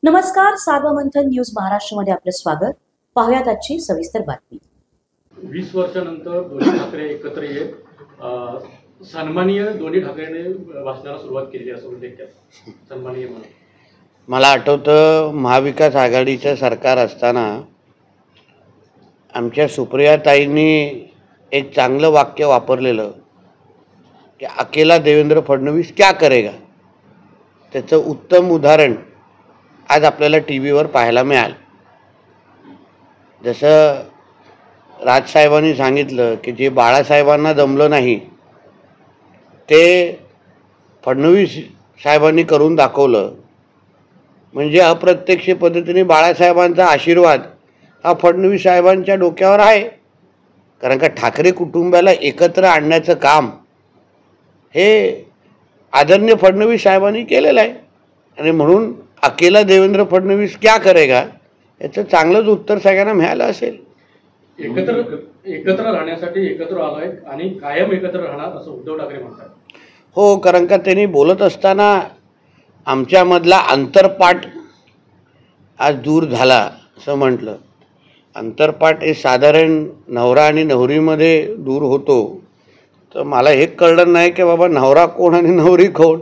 नमस्कार, सार्वमंथन न्यूज महाराष्ट्रमध्ये आपलं स्वागत. पाहुयात आजची सविस्तर बातमी. 20 वर्षानंतर दोन्ही ठाकरे एकत्र येत सन्माननीय दोन्ही ठाकरेंनी भाषणाला सुरुवात केली असं म्हणते. सन्माननीय मला आठवतं महाविकास आघाडीचं सरकार असताना आमच्या सुप्रियाताईंनी एक चांगलं वाक्य वापरलेलं की अकेला देवेंद्र फडणवीस क्या करेगा. त्याचं उत्तम उदाहरण आज आपल्याला टीव्हीवर पाहायला मिळालं. जसं राजसाहेबांनी सांगितलं की जे बाळासाहेबांना जमलं नाही ते फडणवीस साहेबांनी करून दाखवलं. म्हणजे अप्रत्यक्ष पद्धतीने बाळासाहेबांचा आशीर्वाद हा फडणवीस साहेबांच्या डोक्यावर आहे. कारण का ठाकरे कुटुंबाला एकत्र आणण्याचं काम हे आदरणीय फडणवीस साहेबांनी केलेलं आहे. आणि म्हणून अकेला देवेंद्र फडणवीस क्या करेगा याचं चांगलंच उत्तर सगळ्यांना मिळालं असेल. एकत्र राहण्यासाठी एकत्र आलोय आणि कायम एकत्र राहणार असं उद्धव ठाकरे म्हणतात. हो, कारण का त्यांनी बोलत असताना आमच्यामधला अंतरपाठ आज दूर झाला असं म्हटलं. अंतरपाठ हे साधारण नवरा आणि नवरीमध्ये दूर होतो. तर मला हे कळलं नाही की बाबा नवरा कोण आणि नवरी कोण.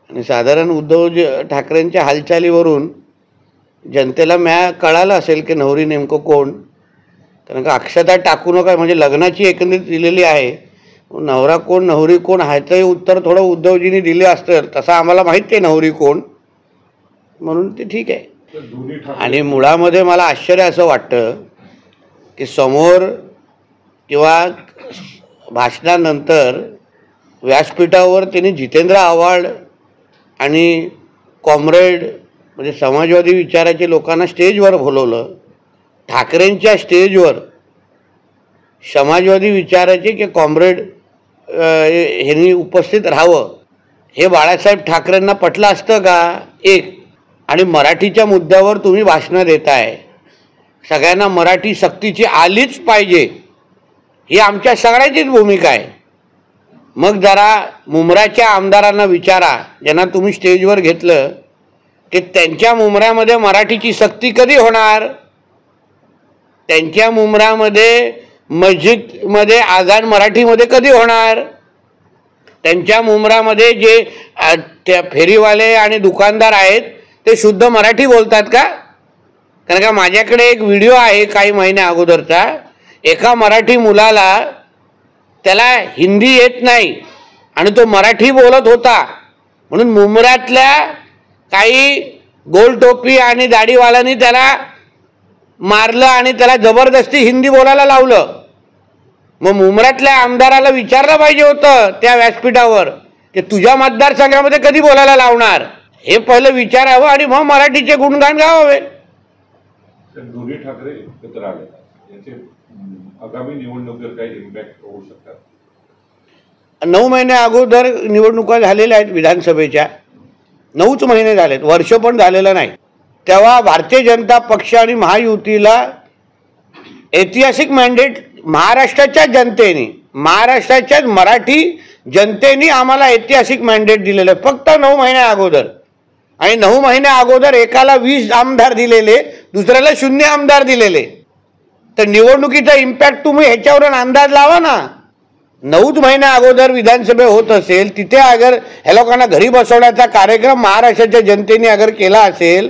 आणि साधारण उद्धव ठाकरेंच्या हालचालीवरून जनतेला कळालं असेल की नवरी नेमकं कोण. कारण का अक्षता टाकू नका म्हणजे लग्नाची एकंदरीत दिलेली आहे. नवरा कोण नवरी कोण ह्याचंही उत्तर थोडं उद्धवजींनी दिलं असतं. तसं आम्हाला माहीत आहे नवरी कोण, म्हणून ते ठीक आहे. आणि मुळामध्ये मला आश्चर्य असं वाटतं की समोर किंवा भाषणानंतर व्यासपीठावर त्यांनी जितेंद्र आव्हाड आणि कॉम्रेड म्हणजे समाजवादी विचाराचे लोकांना स्टेजवर बोलवलं. ठाकरेंच्या स्टेजवर समाजवादी विचाराचे की कॉम्रेड ह्यांनी उपस्थित राहावं हे बाळासाहेब ठाकरेंना पटलं असतं का. एक आणि मराठीच्या मुद्द्यावर तुम्ही भाषणं देताय. सगळ्यांना मराठी सक्तीची आलीच पाहिजे ही आमच्या सगळ्यांचीच भूमिका आहे. मग जरा मुंब्राच्या आमदारांना विचारा ज्यांना तुम्ही स्टेजवर घेतलं की त्यांच्या मुंब्र्यामध्ये मराठीची सक्ती कधी होणार. त्यांच्या मुंब्र्यामध्ये मस्जिदमध्ये आजान मराठीमध्ये कधी होणार. त्यांच्या मुंब्र्यामध्ये जे त्या फेरीवाले आणि दुकानदार आहेत ते शुद्ध मराठी बोलतात का. कारण का माझ्याकडे एक व्हिडिओ आहे काही महिन्या अगोदरचा. एका मराठी मुलाला त्याला हिंदी येत नाही आणि तो मराठी बोलत होता म्हणून मुंब्र्यातल्या काही गोल टोपी आणि दाढीवाल्यांनी त्याला मारलं आणि त्याला जबरदस्ती हिंदी बोलायला लावलं. मग मुंब्र्यातल्या आमदाराला विचारलं पाहिजे होतं त्या व्यासपीठावर की तुझ्या मतदारसंघामध्ये कधी बोलायला लावणार हे पहिलं विचारावं आणि मग मराठीचे गुणगान गावावे. दोन्ही ठाकरे एकत्र आले याचे आगामी निवडणुकीवर काही इम्पॅक्ट होऊ शकतात. 9 महिन्या अगोदर निवडणुका झालेल्या आहेत विधानसभेच्या. 9च महिने झालेत, वर्ष पण झालेलं नाही. तेव्हा भारतीय जनता पक्ष आणि महायुतीला ऐतिहासिक मॅन्डेट महाराष्ट्राच्या जनतेने महाराष्ट्राच्याच मराठी जनतेने आम्हाला ऐतिहासिक मॅन्डेट दिलेलं आहे फक्त 9 महिन्या अगोदर. आणि 9 महिन्या अगोदर एकाला 20 आमदार दिलेले, दुसऱ्याला 0 आमदार दिलेले. तर निवडणुकीचा इम्पॅक्ट तुम्ही ह्याच्यावरून अंदाज लावा ना. 9च महिन्या अगोदर विधानसभा होत असेल तिथे अगर ह्या लोकांना घरी बसवण्याचा कार्यक्रम महाराष्ट्राच्या जनतेने अगर केला असेल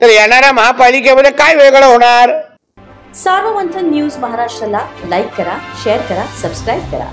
तर येणाऱ्या महापालिकेमध्ये काय वेगळं होणार. सार्वमंथन न्यूज महाराष्ट्राला लाईक करा, शेअर करा, सबस्क्राईब करा.